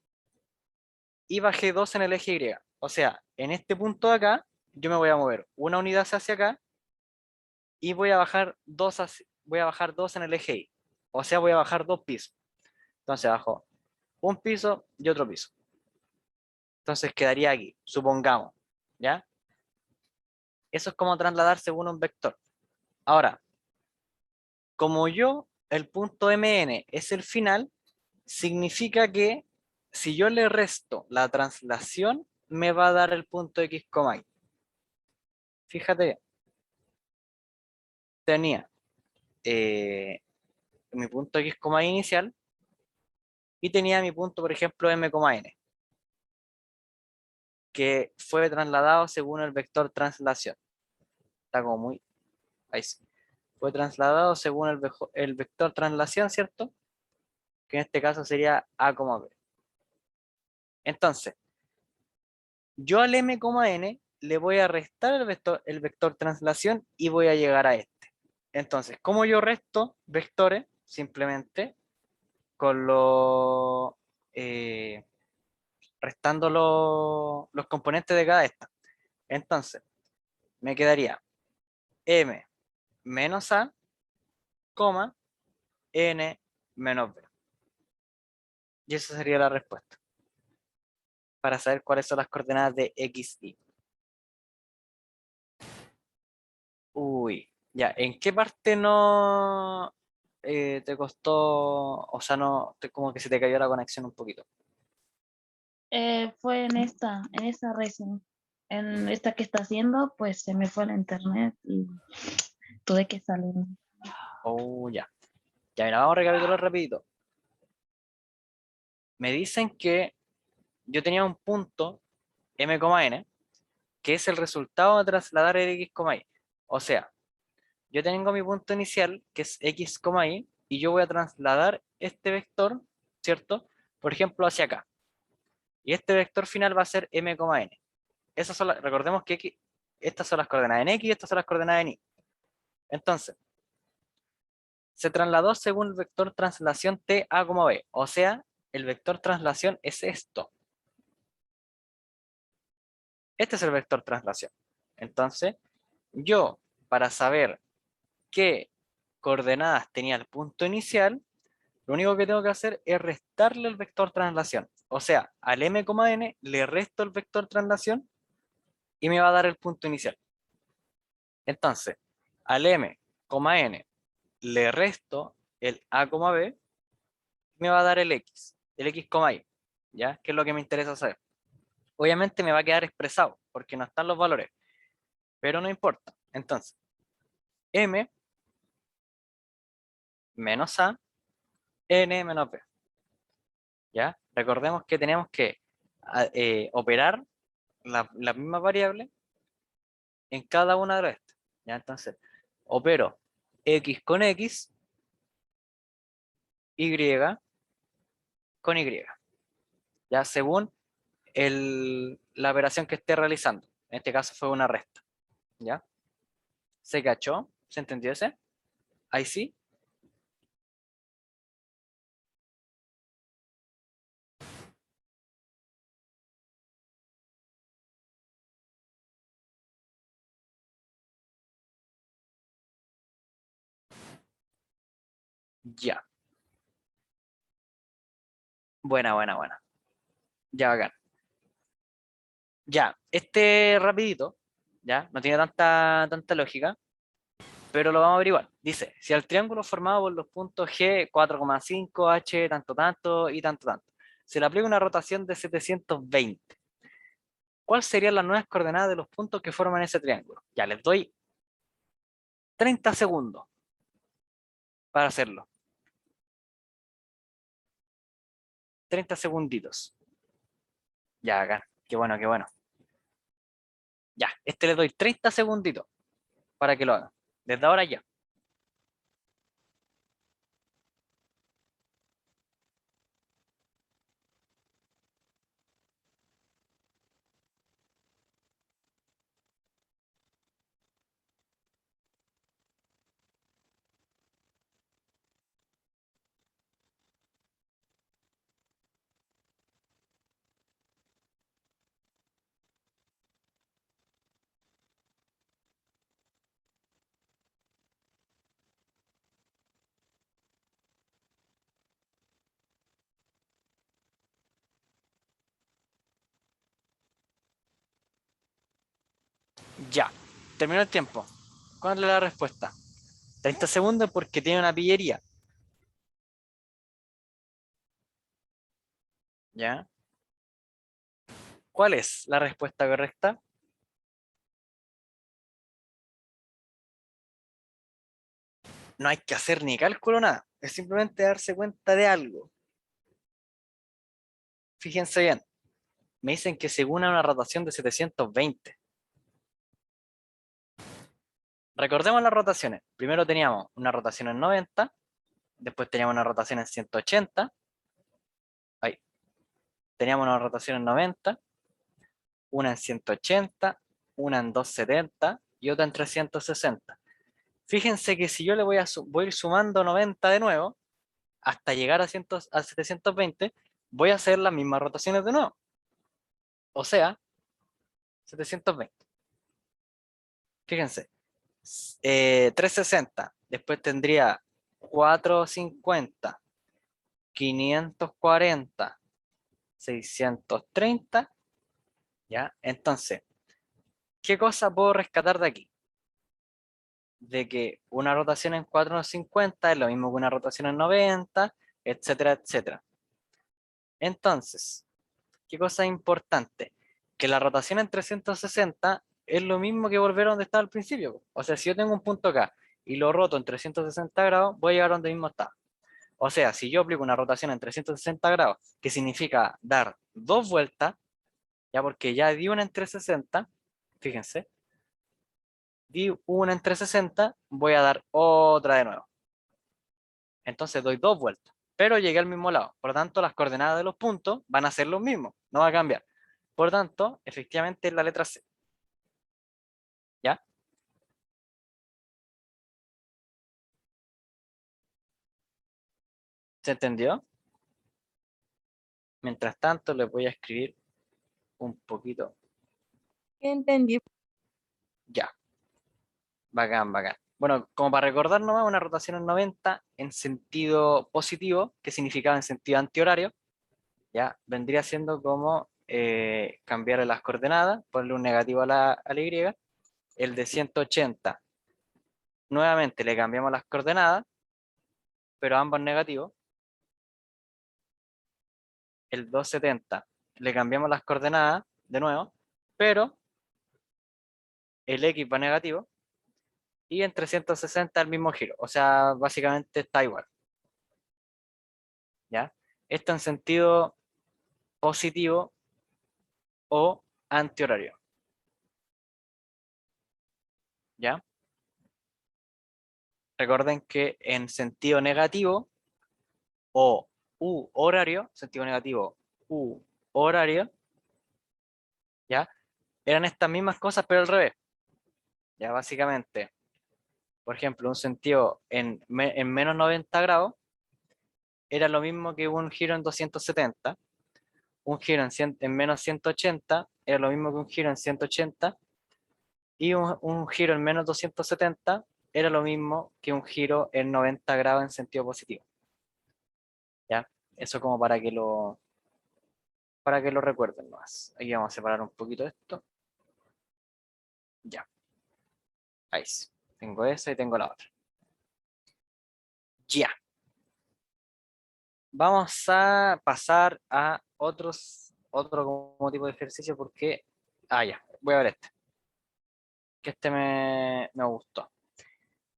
Speaker 1: y bajé 2 en el eje Y. O sea, en este punto de acá, yo me voy a mover una unidad hacia acá y voy a bajar 2 en el eje Y. O sea, voy a bajar 2 pisos. Entonces bajo un piso y otro piso. Entonces quedaría aquí, supongamos. ¿Ya? Eso es como trasladar según un vector. Ahora, como el punto MN es el final, significa que si yo le resto la traslación, me va a dar el punto X, y. Fíjate, tenía mi punto X, y inicial y tenía mi punto, por ejemplo, M,n, que fue trasladado según el vector traslación. Está como muy... Ahí sí. Fue trasladado según el vector traslación, ¿cierto? Que en este caso sería A, B. Entonces, yo al M,n le voy a restar el vector traslación y voy a llegar a este. Entonces, ¿cómo yo resto vectores? Simplemente con eh, restando los componentes de cada esta. Entonces, me quedaría m menos a, n menos b. Y esa sería la respuesta para saber cuáles son las coordenadas de x, y. Uy, ya, ¿en qué parte no te costó, o sea, no, como que se te cayó la conexión un poquito?
Speaker 2: Fue en esta región, en esta que está haciendo, pues se me fue la internet y tuve que salir.
Speaker 1: Oh, ya. Ya, mira, vamos a recapitular rapidito. Me dicen que yo tenía un punto m,n, que es el resultado de trasladar el x, y. O sea, yo tengo mi punto inicial, que es x, y yo voy a trasladar este vector, ¿cierto? Por ejemplo, hacia acá. Y este vector final va a ser m,n. Recordemos que estas son las coordenadas en x y estas son las coordenadas en y. Entonces, se trasladó según el vector traslación t a, b. O sea, el vector traslación es esto. Este es el vector traslación. Entonces, yo, para saber qué coordenadas tenía el punto inicial, lo único que tengo que hacer es restarle el vector traslación. O sea, al m,n le resto el vector traslación y me va a dar el punto inicial. Entonces, al m,n le resto el a, b, me va a dar el x, y. ¿Ya? ¿Qué es lo que me interesa saber? Obviamente me va a quedar expresado porque no están los valores, pero no importa. Entonces, m menos a, n menos b. ¿Ya? Recordemos que tenemos que operar la misma variable en cada una de estas. ¿Ya? Entonces, opero x con x, y con y. ¿Ya? Según la operación que esté realizando. En este caso fue una resta. ¿Ya? ¿Se cachó? ¿Se entendió ese? Ahí sí. Ya. Buena, buena, buena. Ya, bacán. Ya, este rapidito, ya, no tiene tanta lógica, pero lo vamos a averiguar. Dice, si al triángulo formado por los puntos G, 4,5, H, tanto, tanto y tanto, tanto, se le aplica una rotación de 720, ¿cuáles serían las nuevas coordenadas de los puntos que forman ese triángulo? Ya, les doy 30 segundos para hacerlo. 30 segunditos. Ya, acá. Qué bueno, qué bueno. Ya, este le doy 30 segunditos para que lo haga. Desde ahora ya. Ya. Terminó el tiempo. ¿Cuál es la respuesta? 30 segundos porque tiene una pillería. ¿Ya? ¿Cuál es la respuesta correcta? No hay que hacer ni cálculo, nada. Es simplemente darse cuenta de algo. Fíjense bien. Me dicen que según una rotación de 720. Recordemos las rotaciones. Primero teníamos una rotación en 90. Después teníamos una rotación en 180. Ahí. Teníamos una rotación en 90. Una en 180. Una en 270. Y otra en 360. Fíjense que si yo le voy a ir sumando 90 de nuevo, hasta llegar a 720, voy a hacer las mismas rotaciones de nuevo. O sea, 720. Fíjense, 360. Después tendría 450, 540, 630. ¿Ya? Entonces, ¿qué cosa puedo rescatar de aquí? De que una rotación en 450 es lo mismo que una rotación en 90, etcétera, etcétera. Entonces, ¿qué cosa es importante? Que la rotación en 360 es lo mismo que volver a donde estaba al principio. O sea, si yo tengo un punto acá y lo roto en 360 grados, voy a llegar a donde mismo está. O sea, si yo aplico una rotación en 360 grados, que significa dar dos vueltas, ya porque ya di una en 360, fíjense, di una en 360, voy a dar otra de nuevo. Entonces doy dos vueltas, pero llegué al mismo lado. Por lo tanto, las coordenadas de los puntos van a ser los mismos, no va a cambiar. Por tanto, efectivamente es la letra C. ¿Ya? ¿Se entendió? Mientras tanto, les voy a escribir un poquito.
Speaker 3: Entendí.
Speaker 1: Ya, bacán, bacán. Bueno, como para recordar nomás, una rotación en 90 en sentido positivo, que significaba en sentido antihorario, ya vendría siendo como cambiar las coordenadas, ponerle un negativo a la Y. El de 180, nuevamente le cambiamos las coordenadas, pero ambos negativos. El 270, le cambiamos las coordenadas de nuevo, pero el X va negativo. Y en 360 el mismo giro. O sea, básicamente está igual. ¿Ya? Esto en sentido positivo o antihorario. ¿Ya? Recuerden que en sentido negativo o u horario, sentido negativo u horario, ¿ya? Eran estas mismas cosas, pero al revés. Ya, básicamente, por ejemplo, un sentido en menos 90 grados era lo mismo que un giro en 270, un giro en menos 180 era lo mismo que un giro en 180, y un giro en menos 270 era lo mismo que un giro en 90 grados en sentido positivo. ¿Ya? Eso como para que lo recuerden más. Aquí vamos a separar un poquito esto. Ya. Ahí sí. Tengo esa y tengo la otra. Ya. Vamos a pasar a otro como tipo de ejercicio porque... Ah, ya. Voy a ver este. Que este me gustó.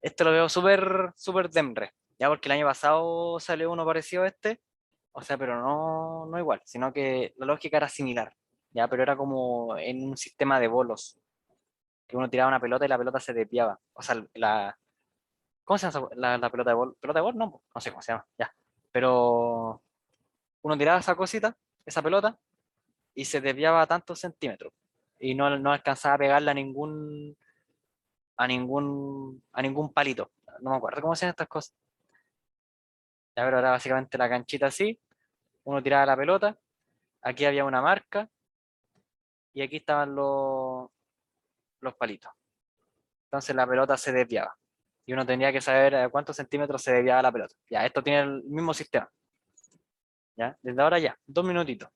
Speaker 1: Este lo veo súper Demre. Ya porque el año pasado salió uno parecido a este. O sea, pero no igual, sino que la lógica era similar. Ya, pero era como en un sistema de bolos. Que uno tiraba una pelota y la pelota se desviaba. O sea, ¿cómo se llama la pelota de bol? ¿Pelota de bol? No, no sé cómo se llama. Ya. Pero uno tiraba esa cosita, esa pelota, y se desviaba a tantos centímetros. Y no alcanzaba a pegarla a ningún palito. No me acuerdo cómo se llaman estas cosas. Ya, pero era básicamente la canchita así. Uno tiraba la pelota, aquí había una marca, y aquí estaban los palitos. Entonces la pelota se desviaba. Y uno tendría que saber a cuántos centímetros se desviaba la pelota. Ya, esto tiene el mismo sistema. ¿Ya? Desde ahora ya, 2 minutitos.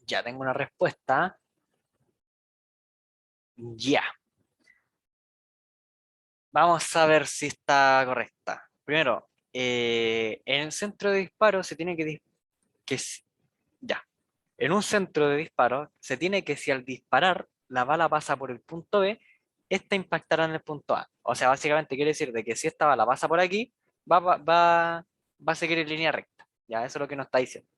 Speaker 1: Ya tengo una respuesta. Ya. Vamos a ver si está correcta. Primero, en el centro de disparo se tiene ya. En un centro de disparo se tiene que, si al disparar la bala pasa por el punto B, esta impactará en el punto A. O sea, básicamente quiere decir de que si esta bala pasa por aquí, va a seguir en línea recta. Ya, eso es lo que nos está diciendo.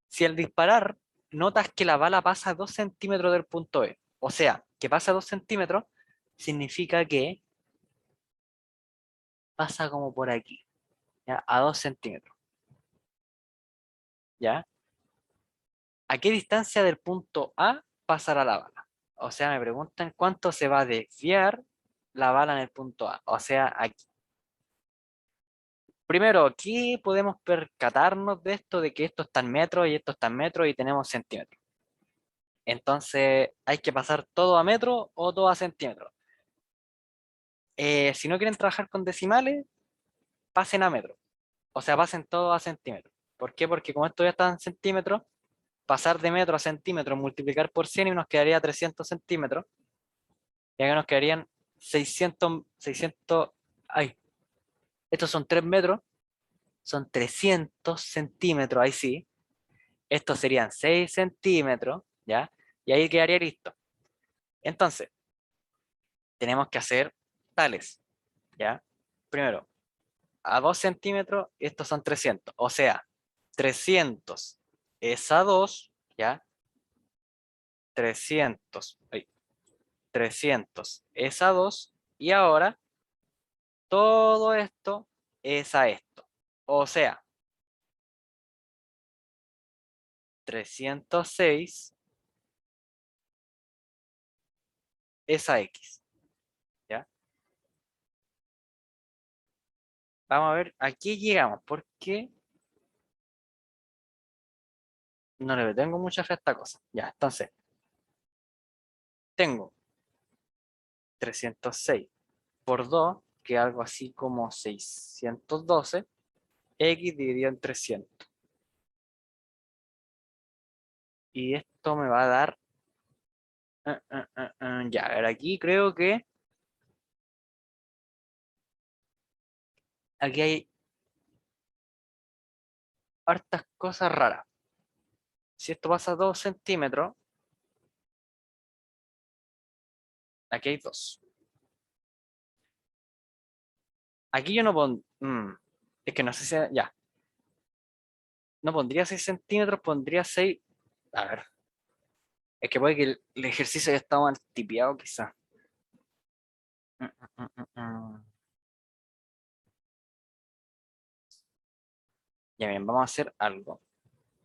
Speaker 1: Si al disparar notas que la bala pasa a 2 centímetros del punto B, o sea, que pasa a 2 centímetros, significa que pasa como por aquí, ¿ya? A 2 centímetros. ¿Ya? ¿A qué distancia del punto A pasará la bala? O sea, me preguntan cuánto se va a desviar la bala en el punto A. O sea, aquí. Primero, aquí podemos percatarnos de esto, de que esto está en metros y esto está en metros y tenemos centímetros. Entonces, hay que pasar todo a metros o todo a centímetros. Si no quieren trabajar con decimales, pasen a metros. O sea, pasen todo a centímetros. ¿Por qué? Porque como esto ya está en centímetros, pasar de metro a centímetros, multiplicar por 100 y nos quedaría 300 centímetros. Y acá nos quedarían 600 ay, estos son 3 metros, son 300 centímetros, ahí sí. Estos serían 6 centímetros, ¿ya? Y ahí quedaría listo. Entonces, tenemos que hacer tales, ¿ya? Primero, a 2 centímetros, estos son 300. O sea, 300 es a 2, ¿ya? 300, ay, 300 es a 2. Y ahora, todo esto es a esto. O sea, 306 es a X, ¿ya? Vamos a ver, aquí llegamos. ¿Por qué? No le tengo mucha fe a esta cosa. Ya, entonces, tengo 306 por 2, que es algo así como 612, X dividido en 300. Y esto me va a dar... ya, a ver, aquí creo que... Aquí hay hartas cosas raras. Si esto pasa a 2 centímetros, aquí hay 2. Aquí yo no pondría... es que no sé si... Ya. No pondría 6 centímetros, pondría 6... A ver. Es que puede que el ejercicio haya estado mal tipeado, quizás. Mm, mm, mm, mm, mm. Ya bien, vamos a hacer algo.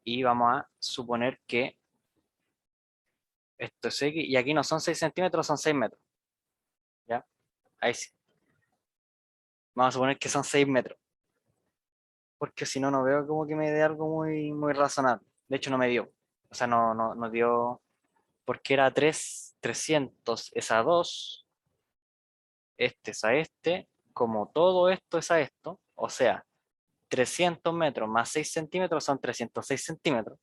Speaker 1: Y vamos a suponer que esto es X. Y aquí no son 6 centímetros, son 6 metros. ¿Ya? Ahí sí. Vamos a suponer que son 6 metros. Porque si no, no veo como que me dé algo muy, muy razonable. De hecho, no me dio. O sea, no dio. Porque era 300 es a 2. Este es a este. Como todo esto es a esto. O sea, 300 metros más 6 centímetros son 306 centímetros.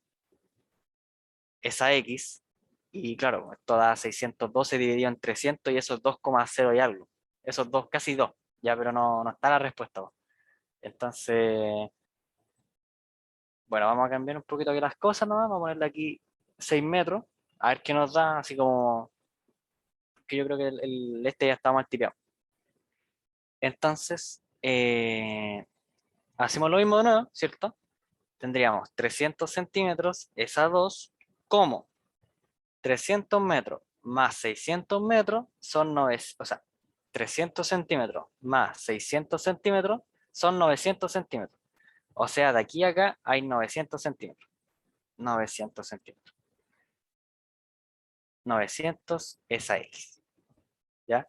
Speaker 1: Es a X. Y claro, esto da 612 dividido en 300 y eso es 2,0 y algo. Esos dos, casi 2. Ya, pero no está la respuesta. Entonces, bueno, vamos a cambiar un poquito aquí las cosas, ¿no? Vamos a ponerle aquí 6 metros, a ver qué nos da, así como que yo creo que este ya está mal tipeado. Entonces, hacemos lo mismo de nuevo, ¿cierto? Tendríamos 300 centímetros, esa 2, como 300 metros más 600 metros son 9, o sea, 300 centímetros más 600 centímetros son 900 centímetros. O sea, de aquí a acá hay 900 centímetros. 900 centímetros. 900 es a X. ¿Ya?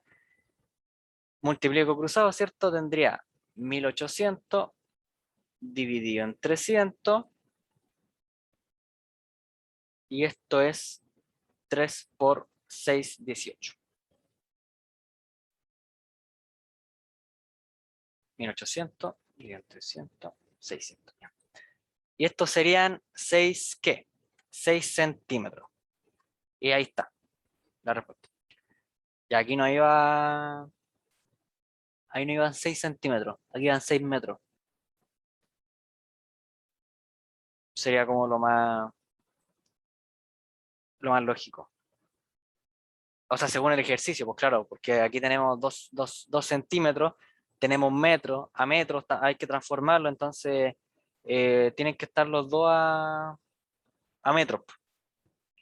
Speaker 1: Multiplico cruzado, ¿cierto? Tendría 1800 dividido en 300 y esto es 3 por 6, 18. 1800 dividido en 300, 600. ¿Ya? Y estos serían 6, ¿qué? 6 centímetros. Y ahí está la respuesta. Y aquí no iba, ahí no iban 6 centímetros, aquí iban 6 metros. Sería como lo más lógico. O sea, según el ejercicio, pues claro, porque aquí tenemos 2 centímetros, tenemos metro, a metros hay que transformarlo, entonces tienen que estar los dos a metros,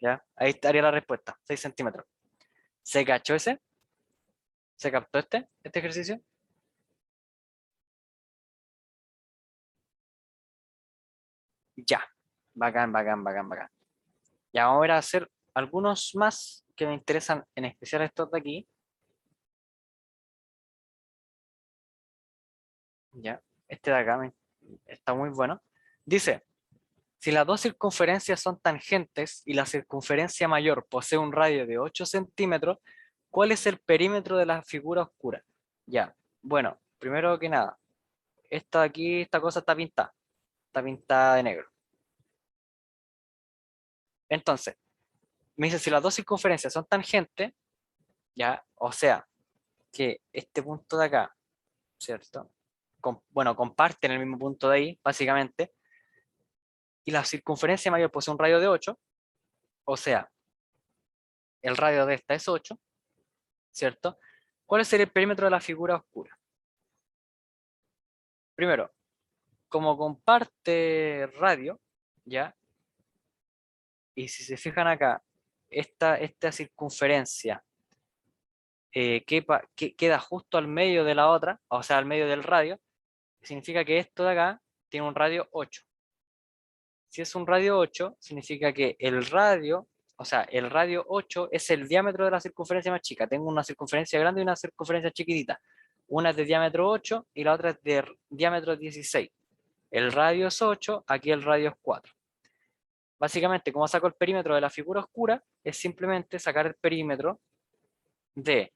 Speaker 1: ¿ya? Ahí estaría la respuesta, 6 centímetros. ¿Se cachó ese? ¿Se captó este ejercicio? Ya, bacán, bacán, bacán, bacán. Ya vamos a ver a hacer algunos más que me interesan, en especial estos de aquí. Ya, este de acá está muy bueno. Dice, si las dos circunferencias son tangentes y la circunferencia mayor posee un radio de 8 centímetros, ¿cuál es el perímetro de la figura oscura? Ya, bueno, primero que nada, esta aquí, esta cosa está pintada de negro. Entonces, me dice, si las dos circunferencias son tangentes, ya, o sea, que este punto de acá ¿cierto? Bueno, comparten el mismo punto de ahí, básicamente. Y la circunferencia mayor posee un radio de 8, o sea, el radio de esta es 8, ¿cierto? ¿Cuál sería el perímetro de la figura oscura? Primero, como comparte radio, ¿ya? Y si se fijan acá, esta circunferencia queda justo al medio de la otra, o sea, al medio del radio, significa que esto de acá tiene un radio 8. Si es un radio 8, significa que el radio, o sea, el radio 8 es el diámetro de la circunferencia más chica. Tengo una circunferencia grande y una circunferencia chiquitita. Una es de diámetro 8 y la otra es de diámetro 16. El radio es 8, aquí el radio es 4. Básicamente, como saco el perímetro de la figura oscura, es simplemente sacar el perímetro de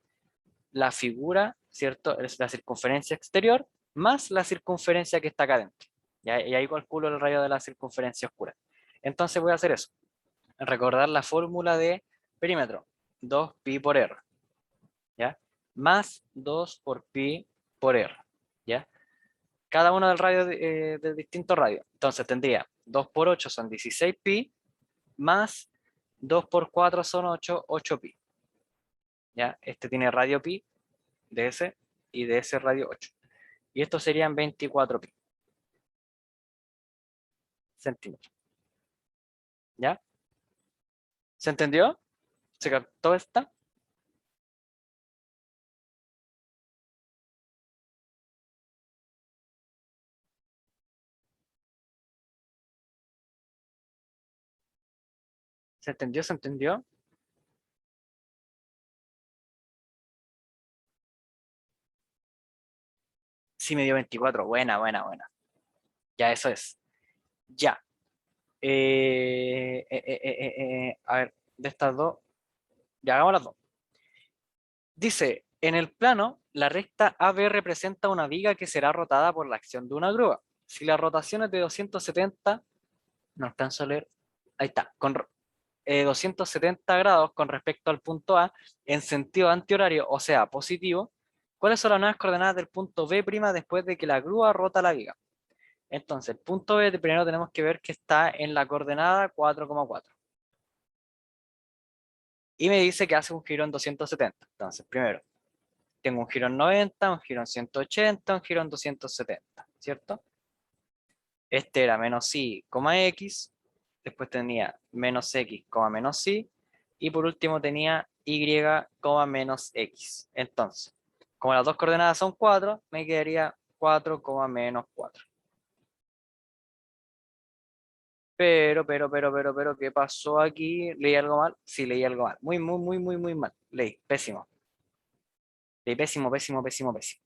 Speaker 1: la figura, ¿cierto? Es la circunferencia exterior más la circunferencia que está acá adentro. ¿Ya? Y ahí calculo el radio de la circunferencia oscura. Entonces voy a hacer eso. Recordar la fórmula de perímetro. 2pi por r. ¿Ya? Más 2 por pi por r. ¿Ya? Cada uno del radio del distinto radio. Entonces tendría 2 por 8 son 16pi, más 2 por 4 son 8, 8pi. ¿Ya? Este tiene radio pi de ese y de ese radio 8. Y estos serían 24 pi centímetros. ¿Ya? ¿Se entendió? ¿Se captó esta? ¿Se entendió? ¿Se entendió? Sí, me dio 24. Buena, buena, buena. Ya, eso es. Ya. A ver, de estas dos, ya hagamos las dos. Dice, en el plano, la recta AB representa una viga que será rotada por la acción de una grúa. Si la rotación es de 270, no alcanzo a leer, ahí está, con 270 grados con respecto al punto A en sentido antihorario, o sea, positivo, ¿cuáles son las nuevas coordenadas del punto B' después de que la grúa rota la viga? Entonces, el punto B primero tenemos que ver que está en la coordenada 4,4. Y me dice que hace un giro en 270. Entonces, primero, tengo un giro en 90, un giro en 180, un giro en 270, ¿cierto? Este era menos y, x, después tenía menos x, menos y, y por último tenía y, menos x. Entonces, como las dos coordenadas son 4, me quedaría 4, menos 4. Pero, ¿qué pasó aquí? ¿Leí algo mal? Sí, leí algo mal. Muy mal. Leí, pésimo. Leí pésimo, pésimo, pésimo, pésimo.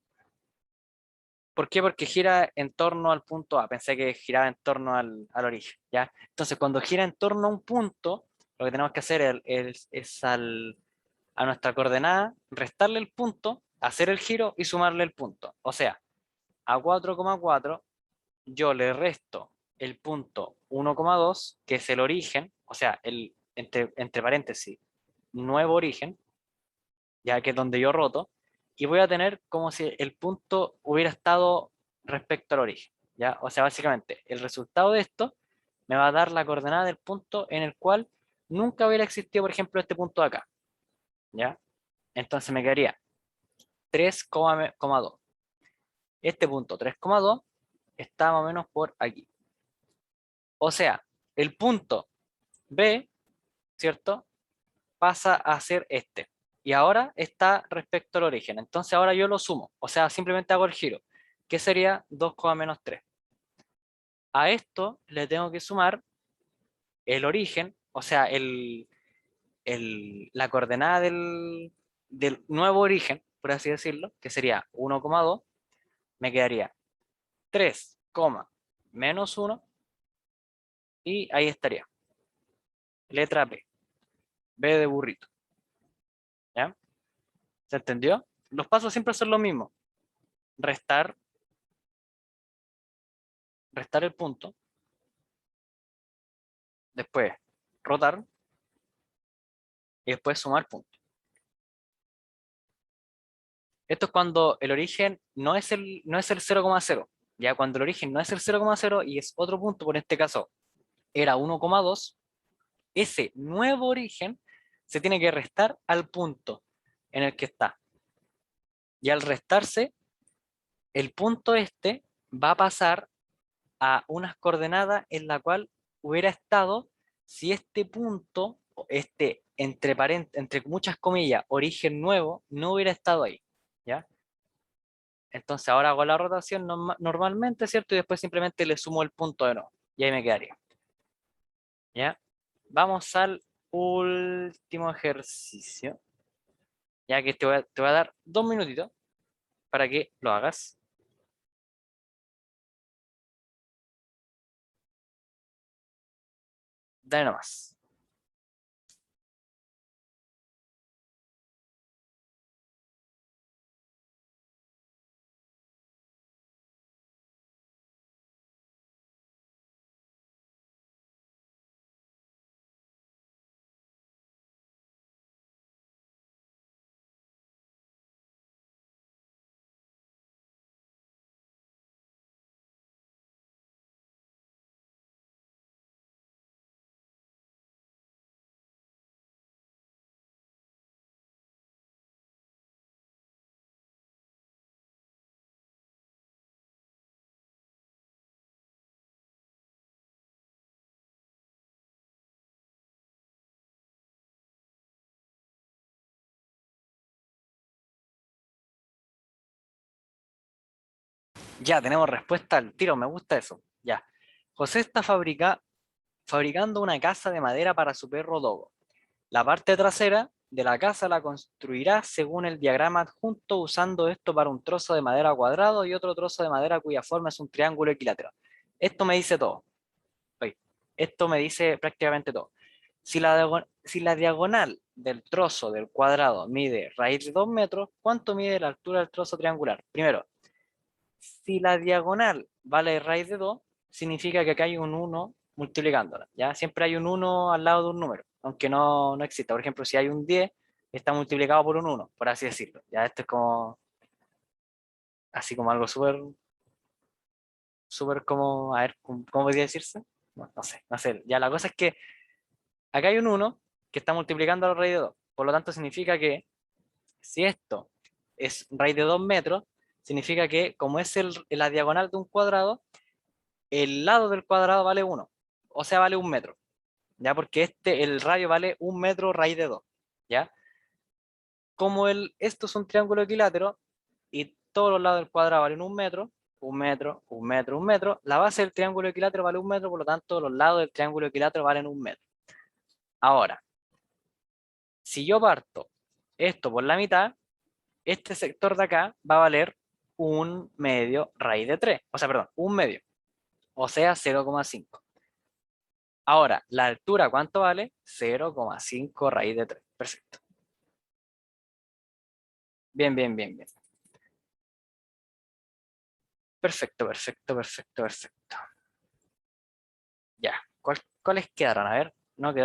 Speaker 1: ¿Por qué? Porque gira en torno al punto A. Pensé que giraba en torno al origen, ¿ya? Entonces, cuando gira en torno a un punto, lo que tenemos que hacer es a nuestra coordenada, restarle el punto, hacer el giro y sumarle el punto. O sea, a 4,4 yo le resto el punto 1,2, que es el origen, o sea, entre paréntesis, nuevo origen, ya que es donde yo roto, y voy a tener como si el punto hubiera estado respecto al origen, ¿ya? O sea, básicamente, el resultado de esto me va a dar la coordenada del punto en el cual nunca hubiera existido, por ejemplo, este punto de acá, ¿ya? Entonces me quedaría 3,2. Este punto 3,2 está más o menos por aquí. O sea, el punto B, ¿cierto? Pasa a ser este. Y ahora está respecto al origen. Entonces ahora yo lo sumo. O sea, simplemente hago el giro. Que sería 2, menos 3. A esto le tengo que sumar el origen, o sea, la coordenada del nuevo origen, por así decirlo, que sería 1,2. Me quedaría 3, menos 1. Y ahí estaría. Letra B. B de burrito. ¿Ya? ¿Se entendió? Los pasos siempre son los mismos. Restar el punto, después rotar y después sumar punto. Esto es cuando el origen no es el 0,0. Ya cuando el origen no es el 0,0 y es otro punto, por este caso era 1,2, ese nuevo origen se tiene que restar al punto en el que está. Y al restarse, el punto este va a pasar a unas coordenadas en la cual hubiera estado si este punto, este entre muchas comillas, origen nuevo, no hubiera estado ahí. ¿Ya? Entonces ahora hago la rotación normalmente, ¿cierto? Y después simplemente le sumo el punto de nuevo. Y ahí me quedaría. ¿Ya? Vamos al último ejercicio. Ya que te voy a dar 2 minutitos para que lo hagas. Dale nomás. Ya, tenemos respuesta al tiro, me gusta eso. Ya. José está fabricando una casa de madera para su perro Dogo. La parte trasera de la casa la construirá según el diagrama adjunto, usando esto para un trozo de madera cuadrado y otro trozo de madera cuya forma es un triángulo equilátero. Esto me dice todo. Oye, esto me dice prácticamente todo. Si la diagonal del trozo del cuadrado mide raíz de 2 metros, ¿cuánto mide la altura del trozo triangular? Primero, si la diagonal vale raíz de 2, significa que acá hay un 1 multiplicándola, ¿ya? Siempre hay un 1 al lado de un número, aunque no exista. Por ejemplo, si hay un 10, está multiplicado por un 1, por así decirlo. Ya esto es como, así como algo súper como, a ver, ¿cómo podría decirse? No, no sé. Ya la cosa es que acá hay un 1 que está multiplicando la raíz de 2. Por lo tanto, significa que si esto es raíz de 2 metros, significa que como es la diagonal de un cuadrado, el lado del cuadrado vale 1, o sea, vale 1 metro, ¿ya? Porque el radio vale 1 metro raíz de 2, ¿ya? Como esto es un triángulo equilátero y todos los lados del cuadrado valen 1 metro, 1 metro, 1 metro, 1 metro, la base del triángulo equilátero vale 1 metro, por lo tanto, los lados del triángulo equilátero valen 1 metro. Ahora, si yo parto esto por la mitad, este sector de acá va a valer 1 medio raíz de 3, o sea, perdón, 1 medio, o sea, 0,5. Ahora, la altura, ¿cuánto vale? 0,5 raíz de 3. Perfecto. Bien, bien, bien, bien. Perfecto, perfecto, perfecto, perfecto. Ya. ¿Cuáles quedaron? A ver, no quedó